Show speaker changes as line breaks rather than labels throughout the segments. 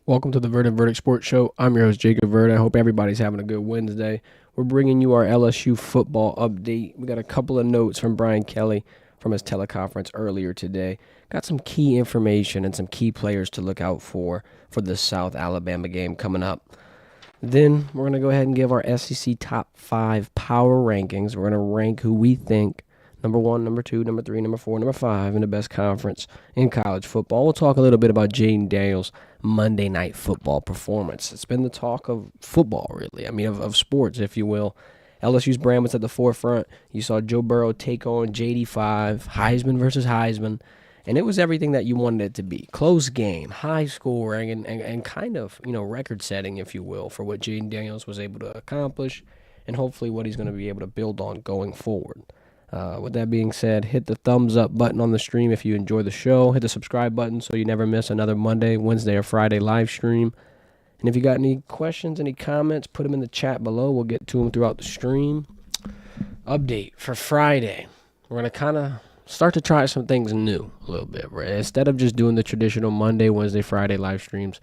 Welcome to the Verdin Verdict Sports Show. I'm your host, Jacob Verd. I hope everybody's having a good Wednesday. We're bringing you our LSU football update. We got a couple of notes from Brian Kelly from his teleconference earlier today. Got some key information and some key players to look out for the South Alabama game coming up. Then we're going to go ahead and give our SEC top 5 power rankings. We're going to rank who we think number 1, number 2, number 3, number 4, number 5 in the best conference in college football. We'll talk a little bit about Jaden Daniels' Monday Night Football performance. It's been the talk of football, really. I mean, of sports, if you will. LSU's brand was at the forefront. You saw Joe Burrow take on JD5, Heisman versus Heisman, and it was everything that you wanted it to be. Close game, high scoring, and kind of, record-setting, if you will, for what Jaden Daniels was able to accomplish and hopefully what he's going to be able to build on going forward. With that being said, hit the thumbs up button on the stream if you enjoy the show. Hit the subscribe button so you never miss another Monday, Wednesday, or Friday live stream. And if you got any questions, any comments, put them in the chat below. We'll get to them throughout the stream. Update for Friday. We're going to kind of start to try some things new a little bit. Right? Instead of just doing the traditional Monday, Wednesday, Friday live streams,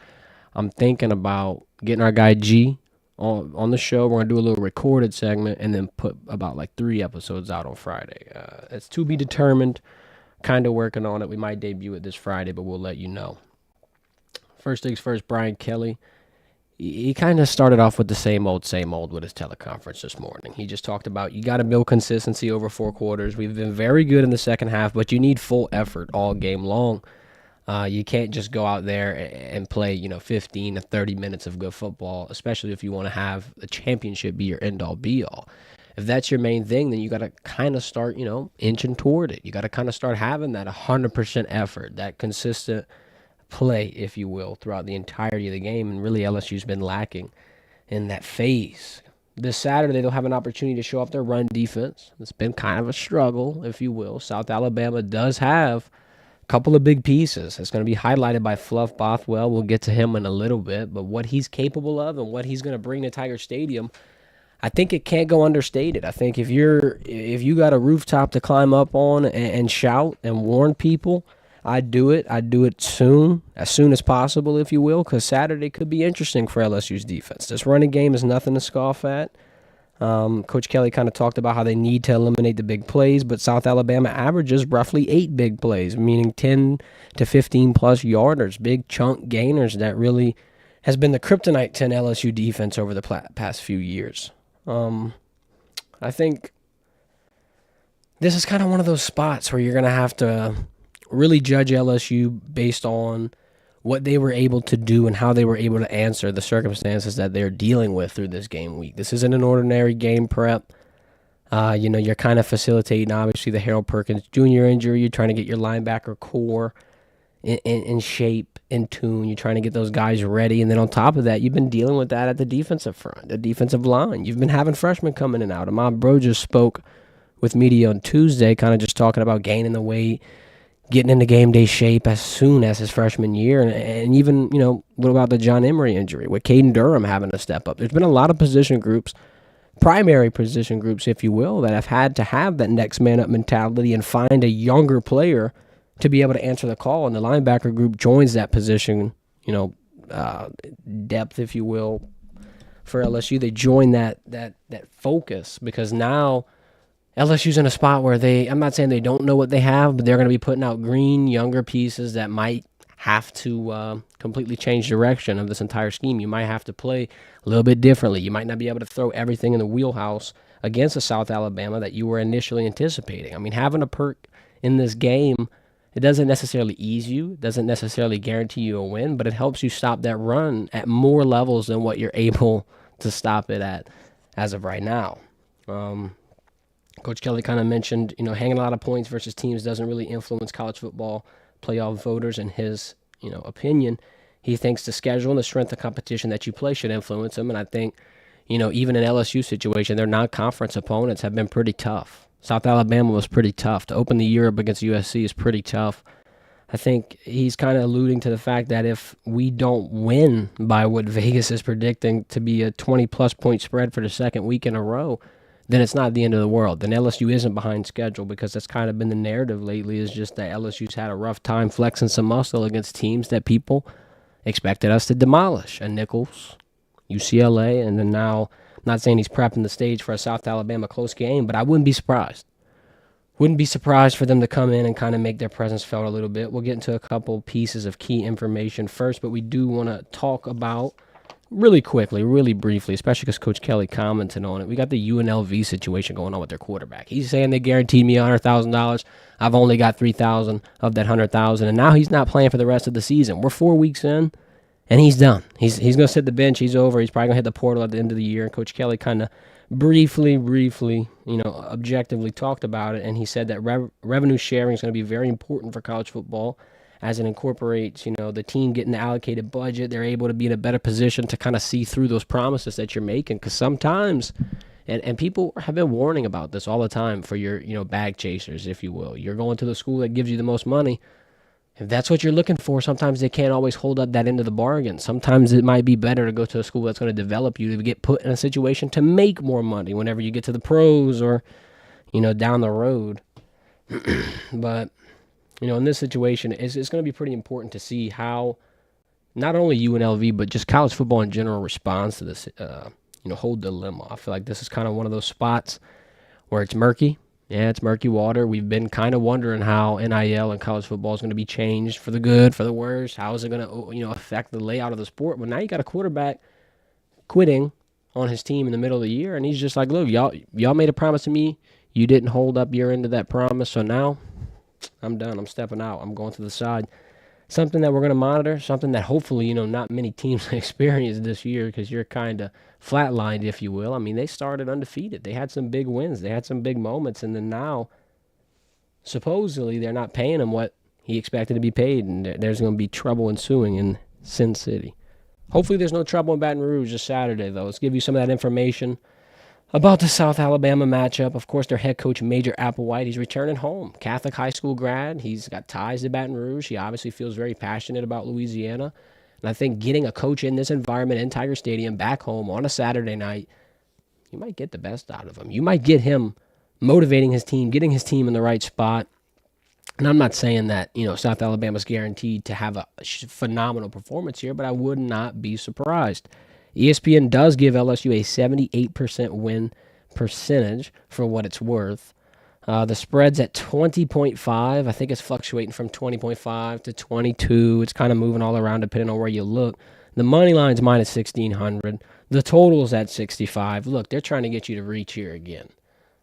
I'm thinking about getting our guy G on the show. We're going to do a little recorded segment and then put about 3 episodes out on Friday. It's to be determined. Kind of working on it. We might debut it this Friday, but we'll let you know. First things first, Brian Kelly. He kind of started off with the same old with his teleconference this morning. He just talked about you got to build consistency over 4 quarters. We've been very good in the second half, but you need full effort all game long. You can't just go out there and play, 15 to 30 minutes of good football, especially if you want to have the championship be your end-all, be-all. If that's your main thing, then you got to kind of start, inching toward it. You got to kind of start having that 100% effort, that consistent play, if you will, throughout the entirety of the game. And really, LSU's been lacking in that phase. This Saturday, they'll have an opportunity to show off their run defense. It's been kind of a struggle, if you will. South Alabama does have couple of big pieces. It's going to be highlighted by Fluff Bothwell. We'll get to him in a little bit, but what he's capable of and what he's going to bring to Tiger Stadium, I think it can't go understated. I think if you got a rooftop to climb up on and shout and warn people, I'd do it. I'd do it soon as possible, if you will, because Saturday could be interesting for LSU's defense. This running game is nothing to scoff at. Coach Kelly kind of talked about how they need to eliminate the big plays, but South Alabama averages roughly 8 big plays, meaning 10 to 15 plus yarders, big chunk gainers. That really has been the kryptonite to an LSU defense over the past few years. I think this is kind of one of those spots where you're going to have to really judge LSU based on what they were able to do and how they were able to answer the circumstances that they're dealing with through this game week. This isn't an ordinary game prep. You're kind of facilitating, obviously, the Harold Perkins Jr. injury. You're trying to get your linebacker core in shape, in tune. You're trying to get those guys ready. And then on top of that, you've been dealing with that at the defensive front, the defensive line. You've been having freshmen coming in and out. Ahmad Bro just spoke with media on Tuesday, kind of just talking about gaining the weight, getting into game day shape as soon as his freshman year. And even, what about the John Emery injury with Caden Durham having to step up? There's been a lot of position groups, primary position groups, if you will, that have had to have that next man up mentality and find a younger player to be able to answer the call. And the linebacker group joins that position, depth, if you will, for LSU. They join that focus because now LSU's in a spot where I'm not saying they don't know what they have, but they're going to be putting out green, younger pieces that might have to completely change direction of this entire scheme. You might have to play a little bit differently. You might not be able to throw everything in the wheelhouse against a South Alabama that you were initially anticipating. I mean, having a perk in this game, it doesn't necessarily ease you, doesn't necessarily guarantee you a win, but it helps you stop that run at more levels than what you're able to stop it at as of right now. Coach Kelly kind of mentioned, hanging a lot of points versus teams doesn't really influence college football playoff voters in his, opinion. He thinks the schedule and the strength of competition that you play should influence them. And I think, even in LSU situation, their non-conference opponents have been pretty tough. South Alabama was pretty tough. To open the year up against USC is pretty tough. I think he's kind of alluding to the fact that if we don't win by what Vegas is predicting to be a 20-plus point spread for the second week in a row, then it's not the end of the world. Then LSU isn't behind schedule, because that's kind of been the narrative lately, is just that LSU's had a rough time flexing some muscle against teams that people, expected us to demolish a Nichols, UCLA, and then now, I'm not saying he's prepping the stage for a South Alabama close game, but I wouldn't be surprised. Wouldn't be surprised for them to come in and kind of make their presence felt a little bit. We'll get into a couple pieces of key information first, but we do want to talk about really quickly, really briefly, especially because Coach Kelly commented on it. We got the UNLV situation going on with their quarterback. He's saying they guaranteed me $100,000. I've only got $3,000 of that $100,000, and now he's not playing for the rest of the season. We're 4 weeks in, and he's done. He's going to sit the bench. He's over. He's probably going to hit the portal at the end of the year. And Coach Kelly kind of briefly, objectively talked about it, and he said that revenue sharing is going to be very important for college football as it incorporates, the team getting the allocated budget. They're able to be in a better position to kind of see through those promises that you're making, because sometimes, and people have been warning about this all the time for your, bag chasers, if you will. You're going to the school that gives you the most money. If that's what you're looking for, sometimes they can't always hold up that end of the bargain. Sometimes it might be better to go to a school that's going to develop you to get put in a situation to make more money whenever you get to the pros or, down the road. But, in this situation, it's going to be pretty important to see how not only UNLV, but just college football in general responds to this, whole dilemma. I feel like this is kind of one of those spots where it's murky. Yeah, it's murky water. We've been kind of wondering how NIL and college football is going to be changed for the good, for the worse. How is it going to, affect the layout of the sport? But now you got a quarterback quitting on his team in the middle of the year, and he's just like, look, y'all made a promise to me. You didn't hold up your end of that promise, so now I'm done. I'm stepping out. I'm going to the side. Something that we're going to monitor, something that hopefully, not many teams experience this year, because you're kind of flatlined, if you will. I mean, they started undefeated. They had some big wins. They had some big moments, and then now, supposedly, they're not paying him what he expected to be paid, and there's going to be trouble ensuing in Sin City. Hopefully there's no trouble in Baton Rouge this Saturday, though. Let's give you some of that information about the South Alabama matchup. Of course, their head coach, Major Applewhite, he's returning home. Catholic high school grad. He's got ties to Baton Rouge. He obviously feels very passionate about Louisiana. And I think getting a coach in this environment in Tiger Stadium back home on a Saturday night, you might get the best out of him. You might get him motivating his team, getting his team in the right spot. And I'm not saying that, South Alabama's guaranteed to have a phenomenal performance here, but I would not be surprised. ESPN does give LSU a 78% win percentage for what it's worth. The spread's at 20.5. I think it's fluctuating from 20.5 to 22. It's kind of moving all around depending on where you look. The money line's minus 1,600. The total's at 65. Look, they're trying to get you to reach here again.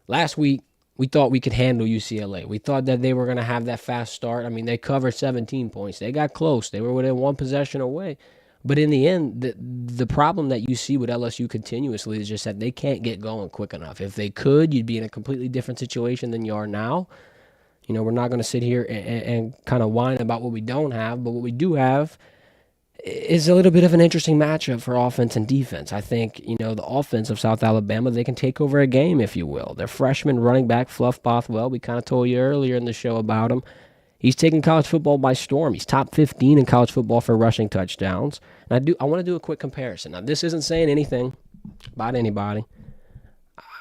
Last week, we thought we could handle UCLA. We thought that they were going to have that fast start. I mean, they covered 17 points. They got close. They were within one possession away. But in the end, the problem that you see with LSU continuously is just that they can't get going quick enough. If they could, you'd be in a completely different situation than you are now. We're not going to sit here and kind of whine about what we don't have, but what we do have is a little bit of an interesting matchup for offense and defense. I think, the offense of South Alabama, they can take over a game, if you will. Their freshman running back, Fluff Bothwell, we kind of told you earlier in the show about him. He's taking college football by storm. He's top 15 in college football for rushing touchdowns. And I want to do a quick comparison. Now, this isn't saying anything about anybody.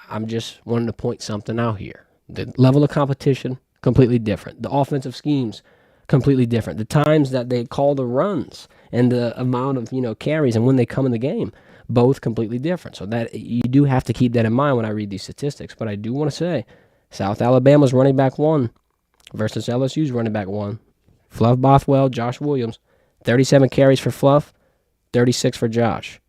I'm just wanting to point something out here. The level of competition, completely different. The offensive schemes, completely different. The times that they call the runs and the amount of, carries and when they come in the game, both completely different. So that you do have to keep that in mind when I read these statistics. But I do want to say South Alabama's running back 1 versus LSU's running back 1. Fluff Bothwell, Josh Williams, 37 carries for Fluff, 36 for Josh.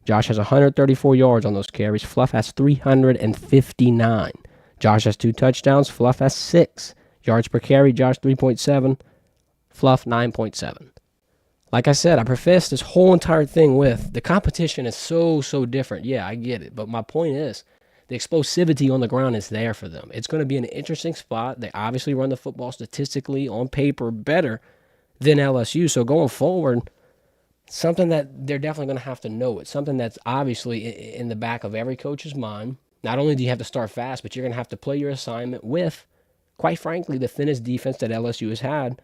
Josh has 134 yards on those carries. Fluff has 359. Josh has 2 touchdowns. Fluff has 6. Yards per carry, Josh 3.7. Fluff 9.7. Like I said, I preface this whole entire thing with the competition is so different. Yeah, I get it. But my point is, the explosivity on the ground is there for them. It's going to be an interesting spot. They obviously run the football statistically on paper better than LSU. So going forward, something that they're definitely going to have to know. It's something that's obviously in the back of every coach's mind. Not only do you have to start fast, but you're going to have to play your assignment with, quite frankly, the thinnest defense that LSU has had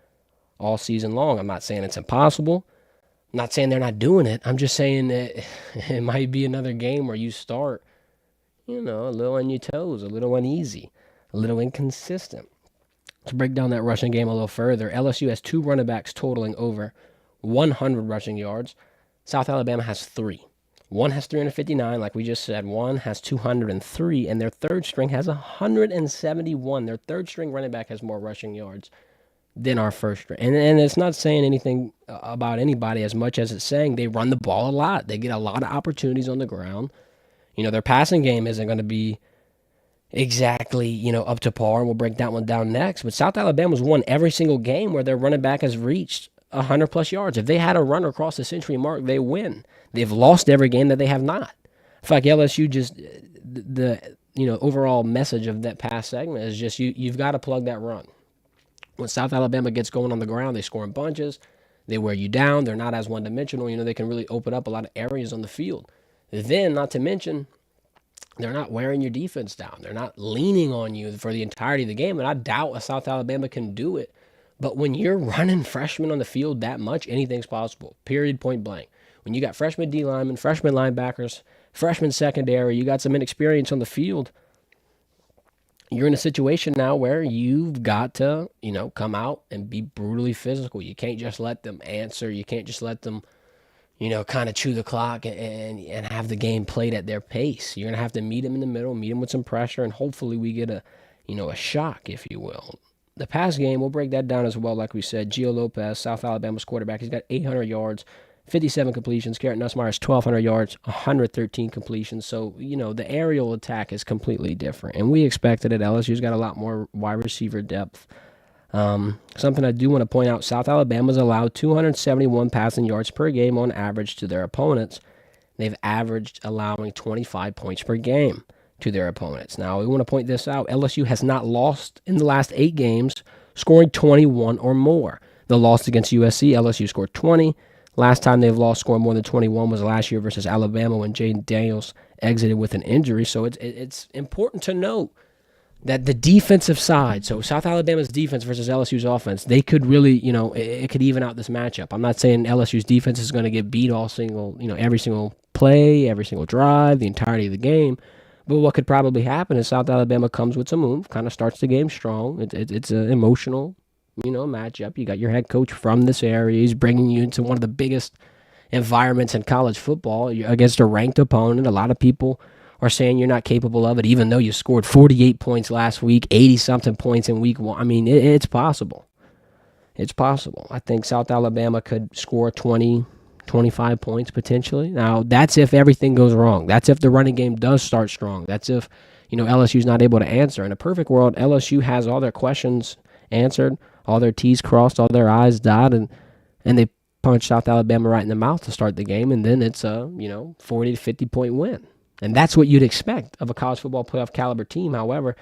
all season long. I'm not saying it's impossible. I'm not saying they're not doing it. I'm just saying that it might be another game where you start, a little on your toes, a little uneasy, a little inconsistent. To break down that rushing game a little further, LSU has 2 running backs totaling over 100 rushing yards. South Alabama has 3. One has 359, like we just said. One has 203, and their third string has 171. Their third string running back has more rushing yards than our first string. And it's not saying anything about anybody as much as it's saying they run the ball a lot. They get a lot of opportunities on the ground. Their passing game isn't going to be exactly, up to par, and we'll break that one down next. But South Alabama's won every single game where their running back has reached 100-plus yards. If they had a runner across the century mark, they win. They've lost every game that they have not. I feel like LSU just, the overall message of that past segment is just you've got to plug that run. When South Alabama gets going on the ground, they score in bunches. They wear you down. They're not as one-dimensional. They can really open up a lot of areas on the field. Then, not to mention, they're not wearing your defense down. They're not leaning on you for the entirety of the game. And I doubt a South Alabama can do it. But when you're running freshmen on the field that much, anything's possible. Period, point blank. When you got freshman D linemen, freshman linebackers, freshman secondary, you got some inexperience on the field, you're in a situation now where you've got to, come out and be brutally physical. You can't just let them answer. You can't just let them, kind of chew the clock and have the game played at their pace. You're going to have to meet them in the middle, meet them with some pressure, and hopefully we get a shock, if you will. The pass game, we'll break that down as well. Like we said, Gio Lopez, South Alabama's quarterback, he's got 800 yards, 57 completions. Garrett Nussmeier has 1,200 yards, 113 completions. So, the aerial attack is completely different. And we expected it. LSU's got a lot more wide receiver depth. Something I do want to point out, South Alabama's allowed 271 passing yards per game on average to their opponents. They've averaged allowing 25 points per game to their opponents. Now, we want to point this out. LSU has not lost in the last 8 games, scoring 21 or more. The loss against USC, LSU scored 20. Last time they've lost scoring more than 21 was last year versus Alabama when Jaden Daniels exited with an injury. So it's important to note that the defensive side, so South Alabama's defense versus LSU's offense, they could really, it could even out this matchup. I'm not saying LSU's defense is going to get beat every single play, every single drive, the entirety of the game. But what could probably happen is South Alabama comes with some move, kind of starts the game strong. It's an emotional, matchup. You got your head coach from this area. He's bringing you into one of the biggest environments in college football. You're against a ranked opponent. A lot of people are saying you're not capable of it, even though you scored 48 points last week, 80-something points in week 1. I mean, it's possible. It's possible. I think South Alabama could score 20, 25 points potentially. Now, that's if everything goes wrong. That's if the running game does start strong. That's if, LSU's not able to answer. In a perfect world, LSU has all their questions answered, all their T's crossed, all their I's dotted, and they punch South Alabama right in the mouth to start the game, and then it's a, 40 to 50-point win. And that's what you'd expect of a college football playoff caliber team. However,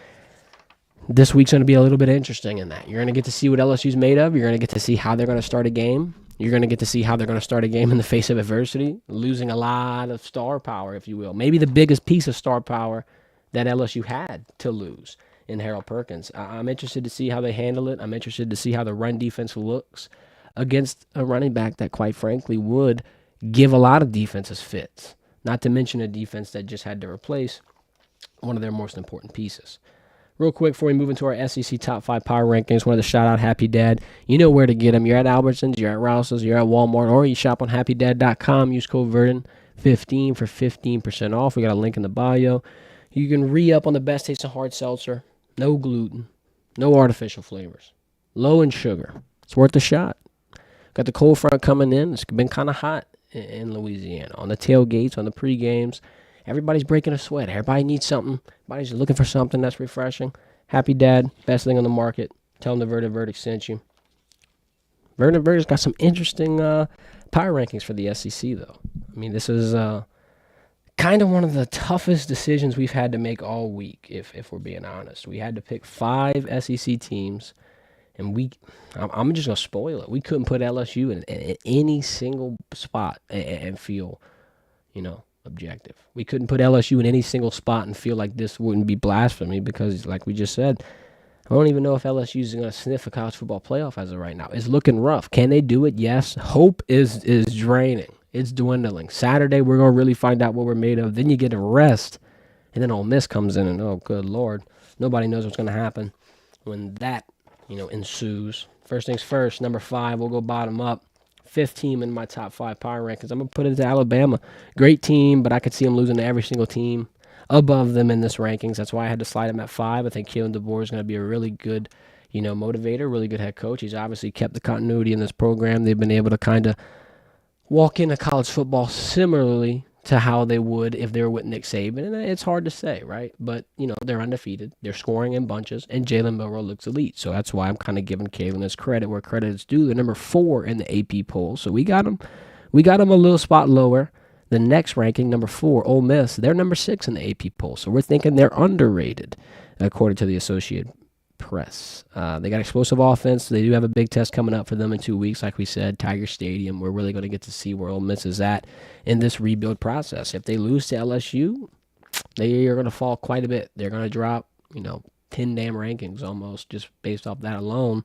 this week's going to be a little bit interesting in that. You're going to get to see what LSU's made of. You're going to get to see how they're going to start a game. You're going to get to see how they're going to start a game in the face of adversity, losing a lot of star power, if you will. Maybe the biggest piece of star power that LSU had to lose in Harold Perkins. I'm interested to see how they handle it. I'm interested to see how the run defense looks against a running back that, quite frankly, would give a lot of defenses fits, not to mention a defense that just had to replace one of their most important pieces. Real quick before we move into our SEC Top 5 Power Rankings, wanted to shout out Happy Dad. You know where to get them. You're at Albertsons, you're at Rouse's, you're at Walmart, or you shop on happydad.com. Use code Verdin15 for 15% off. We got a link in the bio. You can re-up on the best tasting hard seltzer. No gluten, no artificial flavors, low in sugar. It's worth a shot. Got the cold front coming in. It's been kind of hot in Louisiana. On the tailgates, on the pre-games, everybody's breaking a sweat. Everybody needs something. Everybody's looking for something that's refreshing. Happy Dad, best thing on the market. Tell them the Verdin Verdict sent you. Verdin Verdict's got some interesting power rankings for the SEC, though. I mean, this is kind of one of the toughest decisions we've had to make all week, if we're being honest. We had to pick 5 SEC teams, and I'm just going to spoil it. We couldn't put LSU in any single spot and feel, objective. We couldn't put LSU in any single spot and feel like this wouldn't be blasphemy because, like we just said, I don't even know if LSU is going to sniff a college football playoff as of right now. It's looking rough. Can they do it? Yes. Hope is draining. It's dwindling. Saturday, we're going to really find out what we're made of. Then you get a rest, and then Ole Miss comes in, and oh, good Lord. Nobody knows what's going to happen when that, ensues. First things first, number 5, we'll go bottom up. fifth team in my top 5 power rankings. I'm going to put it to Alabama. Great team, but I could see them losing to every single team above them in this rankings. That's why I had to slide them at 5. I think Kalen DeBoer is going to be a really good, motivator, really good head coach. He's obviously kept the continuity in this program. They've been able to kind of walk into college football similarly to how they would if they were with Nick Saban. And it's hard to say, right? But, they're undefeated. They're scoring in bunches, and Jalen Milroe looks elite. So that's why I'm kind of giving Kalen his credit where credit is due. They're number 4 in the AP poll. So we got them a little spot lower. The next ranking, number 4, Ole Miss, they're number 6 in the AP poll. So we're thinking they're underrated, according to the Associated Press. They got explosive offense. They do have a big test coming up for them in 2 weeks. Like we said, Tiger Stadium. We're really going to get to see where Ole Miss is at in this rebuild process. If they lose to LSU, they are going to fall quite a bit. They're going to drop, 10 damn rankings almost just based off that alone.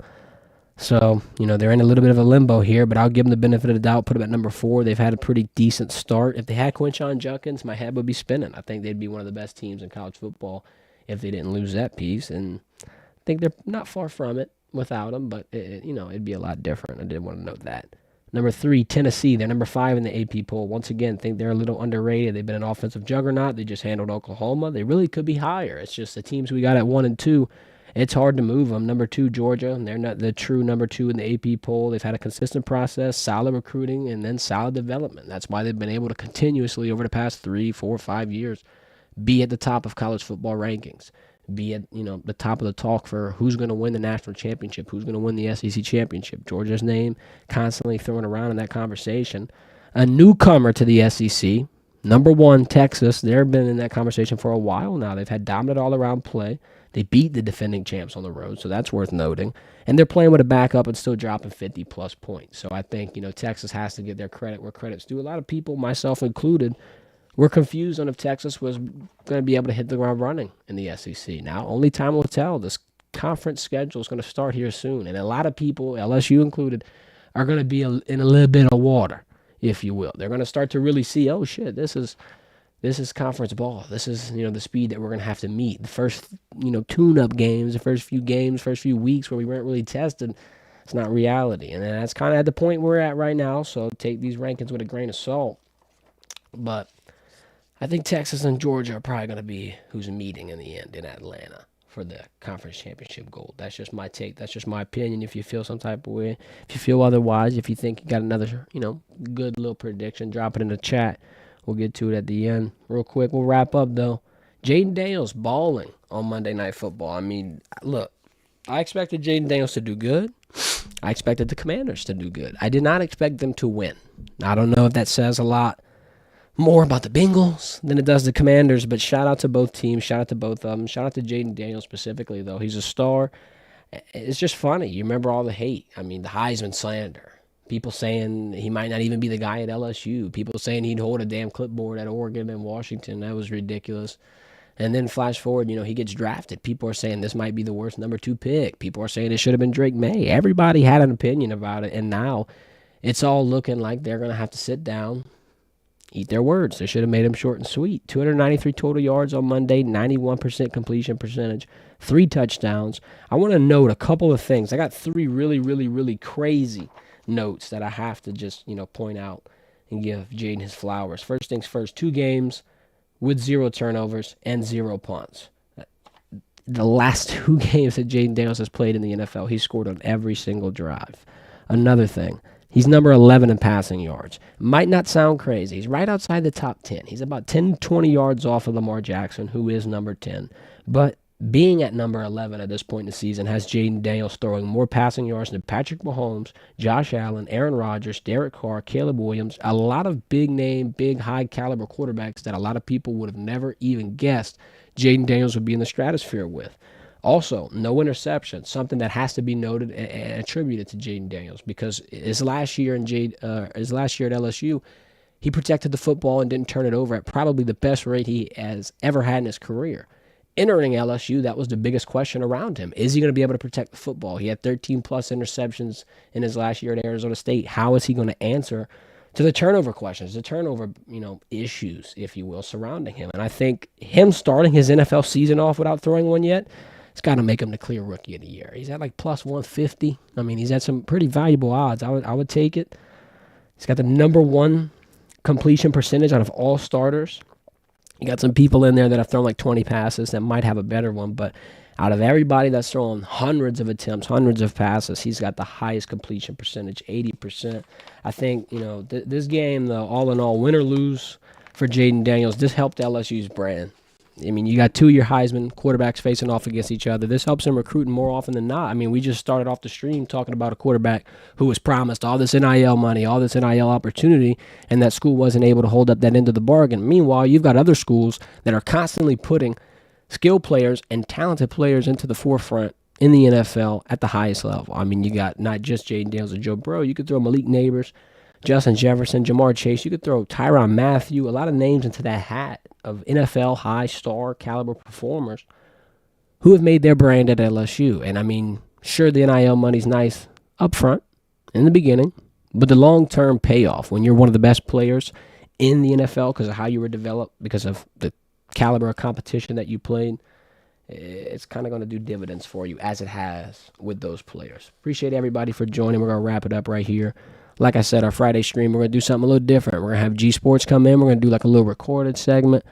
So, they're in a little bit of a limbo here, but I'll give them the benefit of the doubt, put them at number 4. They've had a pretty decent start. If they had Quinshon Judkins, my head would be spinning. I think they'd be one of the best teams in college football if they didn't lose that piece. And I think they're not far from it without him, but it'd be a lot different. I did want to note that. Number 3, Tennessee. They're number 5 in the AP poll. Once again, think they're a little underrated. They've been an offensive juggernaut. They just handled Oklahoma. They really could be higher. It's just the teams we got at 1 and 2. It's hard to move them. Number 2, Georgia. They're not the true number 2 in the AP poll. They've had a consistent process, solid recruiting, and then solid development. That's why they've been able to continuously over the past 3, 4, 5 years be at the top of college football rankings. Be at the top of the talk for who's going to win the national championship, who's going to win the SEC championship. Georgia's name constantly thrown around in that conversation. A newcomer to the SEC, number 1, Texas. They've been in that conversation for a while now. They've had dominant all-around play. They beat the defending champs on the road, so that's worth noting. And they're playing with a backup and still dropping 50-plus points. So I think Texas has to get their credit where credit's due. A lot of people, myself included, we're confused on if Texas was going to be able to hit the ground running in the SEC. Now, only time will tell. This conference schedule is going to start here soon. And a lot of people, LSU included, are going to be in a little bit of water, if you will. They're going to start to really see, oh, shit, this is conference ball. This is, the speed that we're going to have to meet. The first, tune-up games, the first few weeks where we weren't really tested, it's not reality. And that's kind of at the point we're at right now, so take these rankings with a grain of salt. But I think Texas and Georgia are probably going to be who's meeting in the end in Atlanta for the conference championship gold. That's just my take. That's just my opinion. If you feel some type of way, if you feel otherwise, if you think you got another, good little prediction, drop it in the chat. We'll get to it at the end. Real quick, we'll wrap up, though. Jaden Daniels balling on Monday Night Football. I mean, look, I expected Jaden Daniels to do good. I expected the Commanders to do good. I did not expect them to win. I don't know if that says a lot more about the Bengals than it does the Commanders, but shout out to both teams. Shout out to both of them. Shout out to Jaden Daniels specifically, though. He's a star. It's just funny. You remember all the hate. I mean, the Heisman slander. People saying he might not even be the guy at LSU. People saying he'd hold a damn clipboard at Oregon and Washington. That was ridiculous. And then flash forward, he gets drafted. People are saying this might be the worst number 2 pick. People are saying it should have been Drake May. Everybody had an opinion about it, and now it's all looking like they're going to have to sit down, eat their words. They should have made him short and sweet. 293 total yards on Monday, 91% completion percentage, 3 touchdowns. I want to note a couple of things. I got 3 really, really, really crazy notes that I have to just, point out and give Jaden his flowers. First things first, 2 games with 0 turnovers and 0 punts. The last 2 games that Jaden Daniels has played in the NFL, he scored on every single drive. Another thing, he's number 11 in passing yards. Might not sound crazy. He's right outside the top 10. He's about 10, 20 yards off of Lamar Jackson, who is number 10. But being at number 11 at this point in the season has Jaden Daniels throwing more passing yards than Patrick Mahomes, Josh Allen, Aaron Rodgers, Derek Carr, Caleb Williams, a lot of big-name, big, high-caliber quarterbacks that a lot of people would have never even guessed Jaden Daniels would be in the stratosphere with. Also, no interceptions, something that has to be noted and attributed to Jaden Daniels because his last year at LSU, he protected the football and didn't turn it over at probably the best rate he has ever had in his career. Entering LSU, that was the biggest question around him. Is he going to be able to protect the football? He had 13-plus interceptions in his last year at Arizona State. How is he going to answer to the turnover questions, the turnover, issues, if you will, surrounding him? And I think him starting his NFL season off without throwing one yet, it's got to make him the clear rookie of the year. He's at like plus 150. I mean, he's at some pretty valuable odds. I would take it. He's got the number one completion percentage out of all starters. You got some people in there that have thrown like 20 passes that might have a better one, but out of everybody that's thrown hundreds of attempts, hundreds of passes, he's got the highest completion percentage, 80%. I think, this game, though, all in all, win or lose for Jaden Daniels, this helped LSU's brand. I mean, you got two of your Heisman quarterbacks facing off against each other. This helps him recruiting more often than not. I mean, we just started off the stream talking about a quarterback who was promised all this NIL money, all this NIL opportunity, and that school wasn't able to hold up that end of the bargain. Meanwhile, you've got other schools that are constantly putting skilled players and talented players into the forefront in the NFL at the highest level. I mean, you got not just Jaden Daniels and Joe Burrow. You could throw Malik Neighbors, Justin Jefferson, Jamar Chase. You could throw Tyrann Mathieu, a lot of names into that hat of NFL high star caliber performers who have made their brand at LSU. And I mean, sure, the NIL money's nice up front in the beginning, but the long-term payoff when you're one of the best players in the NFL because of how you were developed, because of the caliber of competition that you played, it's kind of going to do dividends for you as it has with those players. Appreciate everybody for joining. We're going to wrap it up right here. Like I said, our Friday stream, we're going to do something a little different. We're going to have G Sports come in. We're going to do like a little recorded segment.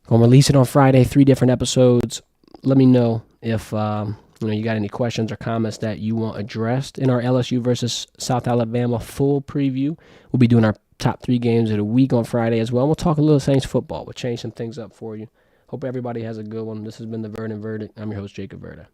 Going to release it on Friday, 3 different episodes. Let me know if you got any questions or comments that you want addressed in our LSU versus South Alabama full preview. We'll be doing our top 3 games of the week on Friday as well. We'll talk a little Saints football. We'll change some things up for you. Hope everybody has a good one. This has been the Verdin Verdict. I'm your host, Jacob Verda.